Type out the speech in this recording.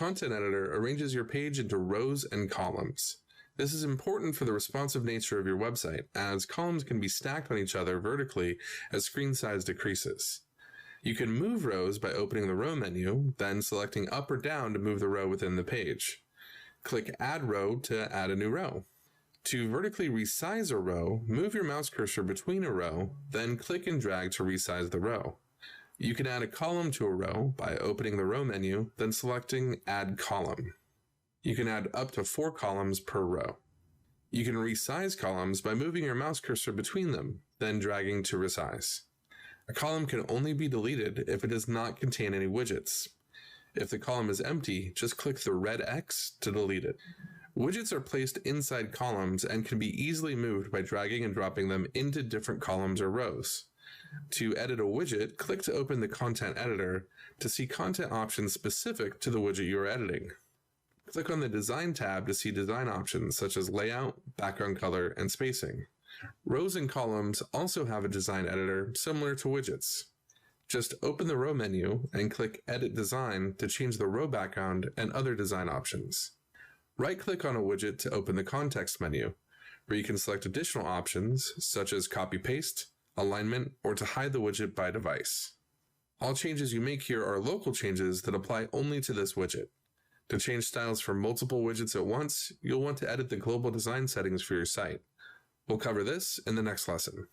content editor arranges your page into rows and columns. This is important for the responsive nature of your website, as columns can be stacked on each other vertically as screen size decreases. You can move rows by opening the row menu, then selecting up or down to move the row within the page. Click Add Row to add a new row. To vertically resize a row, move your mouse cursor between a row, then click and drag to resize the row. You can add a column to a row by opening the row menu, then selecting Add Column. You can add up to 4 columns per row. You can resize columns by moving your mouse cursor between them, then dragging to resize. A column can only be deleted if it does not contain any widgets. If the column is empty, just click the red X to delete it. Widgets are placed inside columns and can be easily moved by dragging and dropping them into different columns or rows. To edit a widget, click to open the content editor to see content options specific to the widget you are editing. Click on the Design tab to see design options such as layout, background color, and spacing. Rows and columns also have a design editor similar to widgets. Just open the row menu and click Edit Design to change the row background and other design options. Right-click on a widget to open the context menu, where you can select additional options such as copy-paste, alignment, or to hide the widget by device. All changes you make here are local changes that apply only to this widget. To change styles for multiple widgets at once, you'll want to edit the global design settings for your site. We'll cover this in the next lesson.